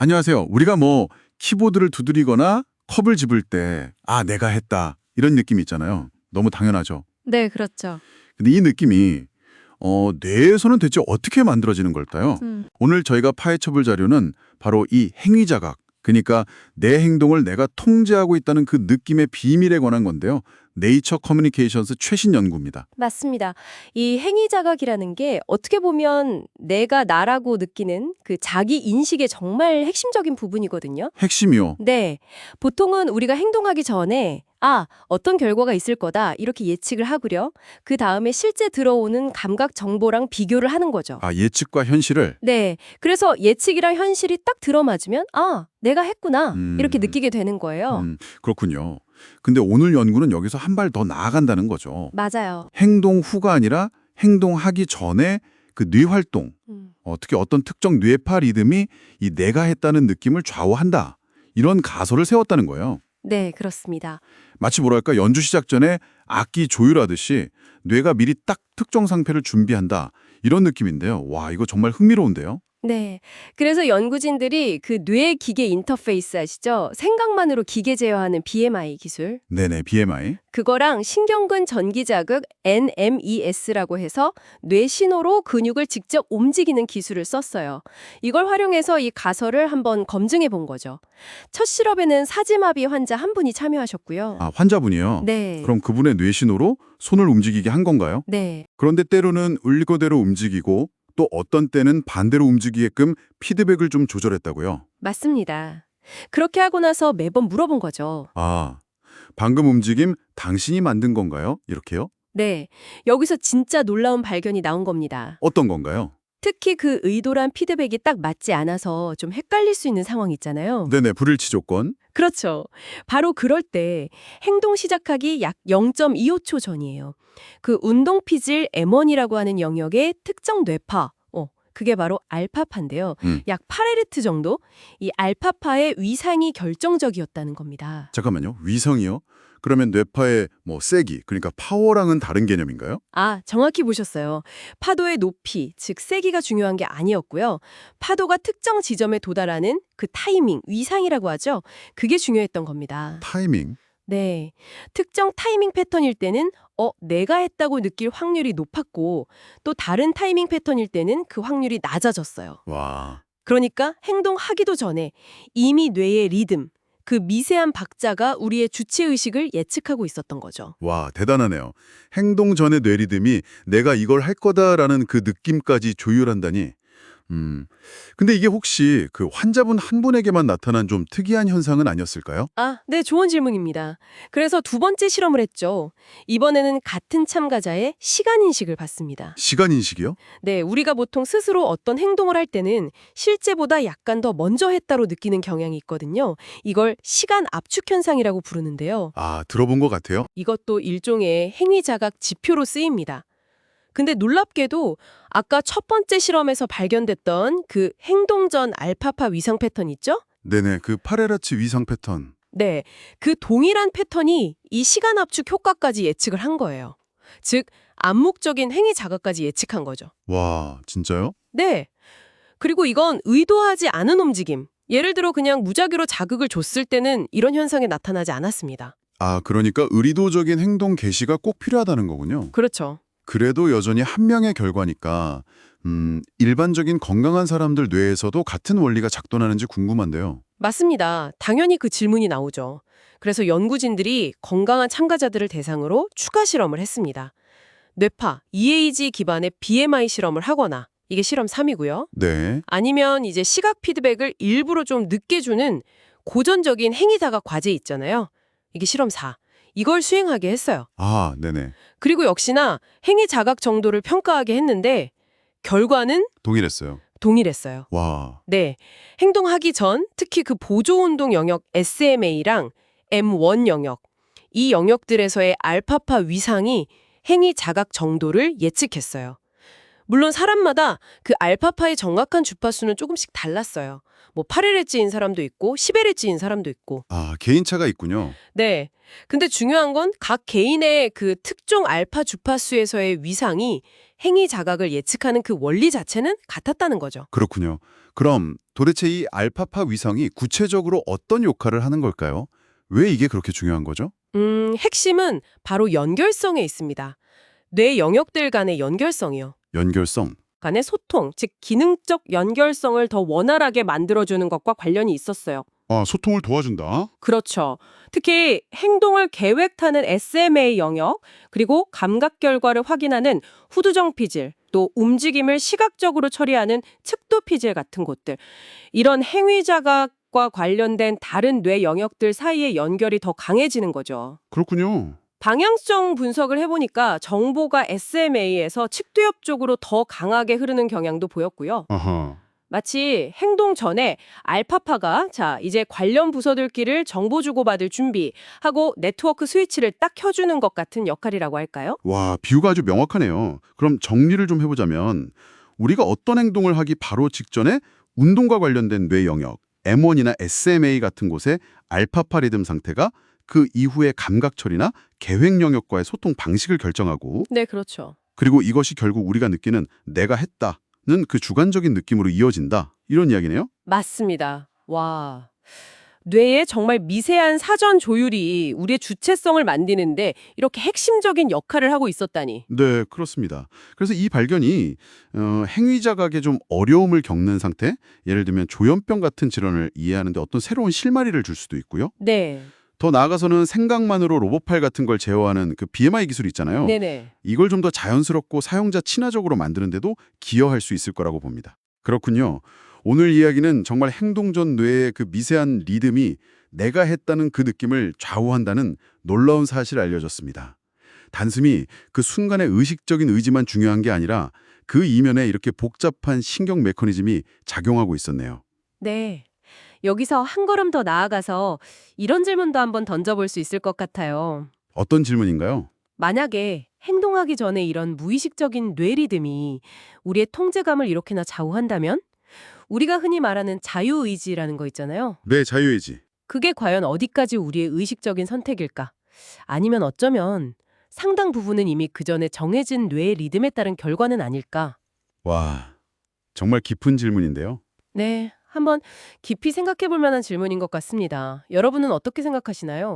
안녕하세요. 우리가 키보드를 두드리거나 컵을 집을 때, 아, 내가 했다. 이런 느낌이 있잖아요. 너무 당연하죠. 네, 그렇죠. 근데 이 느낌이, 뇌에서는 대체 어떻게 만들어지는 걸까요? 오늘 저희가 파헤쳐볼 자료는 바로 이 행위자각, 그러니까 내 행동을 내가 통제하고 있다는 그 느낌의 비밀에 관한 건데요. 네이처 커뮤니케이션스 최신 연구입니다. 맞습니다. 이 행위 자각이라는 게 어떻게 보면 내가 나라고 느끼는 그 자기 인식의 정말 핵심적인 부분이거든요. 핵심이요. 네. 보통은 우리가 행동하기 전에 어떤 결과가 있을 거다 이렇게 예측을 하고요. 그 다음에 실제 들어오는 감각 정보랑 비교를 하는 거죠. 아, 예측과 현실을. 네. 그래서 예측이랑 현실이 딱 들어맞으면 내가 했구나 이렇게 느끼게 되는 거예요. 그렇군요. 근데 오늘 연구는 여기서 한 발 더 나아간다는 거죠. 맞아요. 행동 후가 아니라 행동하기 전에 그 뇌 활동, 특히 어떤 특정 뇌파 리듬이 이 내가 했다는 느낌을 좌우한다. 이런 가설을 세웠다는 거예요. 네, 그렇습니다. 마치 뭐랄까 연주 시작 전에 악기 조율하듯이 뇌가 미리 딱 특정 상태를 준비한다. 이런 느낌인데요. 와, 이거 정말 흥미로운데요. 네. 그래서 연구진들이 그 뇌 기계 인터페이스 아시죠? 생각만으로 기계 제어하는 BMI 기술. 네네, BMI. 그거랑 신경근 전기 자극 NMES라고 해서 뇌 신호로 근육을 직접 움직이는 기술을 썼어요. 이걸 활용해서 이 가설을 한번 검증해 본 거죠. 첫 실험에는 사지마비 환자 한 분이 참여하셨고요. 아, 환자분이요? 네. 그럼 그분의 뇌신호로 손을 움직이게 한 건가요? 네. 그런데 때로는 울리고대로 움직이고 또 어떤 때는 반대로 움직이게끔 피드백을 좀 조절했다고요? 맞습니다. 그렇게 하고 나서 매번 물어본 거죠. 아, 방금 움직임 당신이 만든 건가요? 이렇게요? 네. 여기서 진짜 놀라운 발견이 나온 겁니다. 어떤 건가요? 특히 그 의도란 피드백이 딱 맞지 않아서 좀 헷갈릴 수 있는 상황 있잖아요. 네네, 불일치 조건. 그렇죠. 바로 그럴 때 행동 시작하기 약 0.25초 전이에요. 그 운동피질 M1이라고 하는 영역의 특정 뇌파, 그게 바로 알파파인데요. 약 8Hz 정도? 이 알파파의 위상이 결정적이었다는 겁니다. 잠깐만요. 위성이요? 그러면 뇌파의 세기, 그러니까 파워랑은 다른 개념인가요? 정확히 보셨어요. 파도의 높이, 즉 세기가 중요한 게 아니었고요. 파도가 특정 지점에 도달하는 그 타이밍, 위상이라고 하죠. 그게 중요했던 겁니다. 타이밍. 네. 특정 타이밍 패턴일 때는 내가 했다고 느낄 확률이 높았고 또 다른 타이밍 패턴일 때는 그 확률이 낮아졌어요. 와, 그러니까 행동하기도 전에 이미 뇌의 리듬, 그 미세한 박자가 우리의 주체의식을 예측하고 있었던 거죠. 와, 대단하네요. 행동 전의 뇌리듬이 내가 이걸 할 거다라는 그 느낌까지 조율한다니. 근데 이게 혹시 그 환자분 한 분에게만 나타난 좀 특이한 현상은 아니었을까요? 네, 좋은 질문입니다. 그래서 두 번째 실험을 했죠. 이번에는 같은 참가자의 시간인식을 봤습니다. 시간 인식이요? 네, 우리가 보통 스스로 어떤 행동을 할 때는 실제보다 약간 더 먼저 했다로 느끼는 경향이 있거든요. 이걸 시간 압축 현상이라고 부르는데요. 아, 들어본 것 같아요. 이것도 일종의 행위 자각 지표로 쓰입니다. 근데 놀랍게도 아까 첫 번째 실험에서 발견됐던 그 행동 전 알파파 위상 패턴 있죠? 네네, 그 파레라치 위상 패턴. 네, 그 동일한 패턴이 이 시간 압축 효과까지 예측을 한 거예요. 즉, 암묵적인 행위 자각까지 예측한 거죠. 와, 진짜요? 네. 그리고 이건 의도하지 않은 움직임. 예를 들어 그냥 무작위로 자극을 줬을 때는 이런 현상이 나타나지 않았습니다. 아, 그러니까 의도적인 행동 개시가 꼭 필요하다는 거군요. 그렇죠. 그래도 여전히 한 명의 결과니까 일반적인 건강한 사람들 뇌에서도 같은 원리가 작동하는지 궁금한데요. 맞습니다. 당연히 그 질문이 나오죠. 그래서 연구진들이 건강한 참가자들을 대상으로 추가 실험을 했습니다. 뇌파, EAG 기반의 BMI 실험을 하거나 이게 실험 3이고요. 네. 아니면 이제 시각 피드백을 일부러 좀 늦게 주는 고전적인 행위자각 과제 있잖아요. 이게 실험 4. 이걸 수행하게 했어요. 아, 네네. 그리고 역시나 행위 자각 정도를 평가하게 했는데 결과는 동일했어요. 동일했어요. 와, 네. 행동하기 전 특히 그 보조운동 영역 SMA랑 M1 영역 이 영역들에서의 알파파 위상이 행위 자각 정도를 예측했어요. 물론 사람마다 그 알파파의 정확한 주파수는 조금씩 달랐어요. 8Hz인 사람도 있고 10Hz인 사람도 있고. 아, 개인차가 있군요. 네. 근데 중요한 건 각 개인의 그 특정 알파 주파수에서의 위상이 행위 자각을 예측하는 그 원리 자체는 같았다는 거죠. 그렇군요. 그럼 도대체 이 알파파 위성이 구체적으로 어떤 역할을 하는 걸까요? 왜 이게 그렇게 중요한 거죠? 핵심은 바로 연결성에 있습니다. 뇌 영역들 간의 연결성이요. 연결성. 간의 소통, 즉 기능적 연결성을 더 원활하게 만들어주는 것과 관련이 있었어요. 아, 소통을 도와준다. 그렇죠. 특히 행동을 계획하는 SMA 영역, 그리고 감각 결과를 확인하는 후두정 피질, 또 움직임을 시각적으로 처리하는 측도 피질 같은 곳들. 이런 행위 자각과 관련된 다른 뇌 영역들 사이의 연결이 더 강해지는 거죠. 그렇군요. 방향성 분석을 해보니까 정보가 SMA에서 측두엽 쪽으로 더 강하게 흐르는 경향도 보였고요. 아하. 마치 행동 전에 알파파가 이제 관련 부서들끼리 정보 주고받을 준비하고 네트워크 스위치를 딱 켜주는 것 같은 역할이라고 할까요? 와, 비유가 아주 명확하네요. 그럼 정리를 좀 해보자면 우리가 어떤 행동을 하기 바로 직전에 운동과 관련된 뇌 영역, M1이나 SMA 같은 곳에 알파파 리듬 상태가 그 이후의 감각 처리나 계획 영역과의 소통 방식을 결정하고 네, 그렇죠. 그리고 이것이 결국 우리가 느끼는 내가 했다는 그 주관적인 느낌으로 이어진다. 이런 이야기네요. 맞습니다. 와. 뇌의 정말 미세한 사전 조율이 우리의 주체성을 만드는데 이렇게 핵심적인 역할을 하고 있었다니. 네, 그렇습니다. 그래서 이 발견이 행위 자각에 좀 어려움을 겪는 상태, 예를 들면 조현병 같은 질환을 이해하는 데 어떤 새로운 실마리를 줄 수도 있고요. 네. 더 나아가서는 생각만으로 로봇팔 같은 걸 제어하는 그 BMI 기술 있잖아요. 네네. 이걸 좀 더 자연스럽고 사용자 친화적으로 만드는 데도 기여할 수 있을 거라고 봅니다. 그렇군요. 오늘 이야기는 정말 행동 전 뇌의 그 미세한 리듬이 내가 했다는 그 느낌을 좌우한다는 놀라운 사실을 알려줬습니다. 단순히 그 순간의 의식적인 의지만 중요한 게 아니라 그 이면에 이렇게 복잡한 신경 메커니즘이 작용하고 있었네요. 네. 여기서 한 걸음 더 나아가서 이런 질문도 한번 던져볼 수 있을 것 같아요. 어떤 질문인가요? 만약에 행동하기 전에 이런 무의식적인 뇌 리듬이 우리의 통제감을 이렇게나 좌우한다면? 우리가 흔히 말하는 자유의지라는 거 있잖아요. 네, 자유의지. 그게 과연 어디까지 우리의 의식적인 선택일까? 아니면 어쩌면 상당 부분은 이미 그 전에 정해진 뇌의 리듬에 따른 결과는 아닐까? 와, 정말 깊은 질문인데요. 네, 한번 깊이 생각해 볼 만한 질문인 것 같습니다. 여러분은 어떻게 생각하시나요?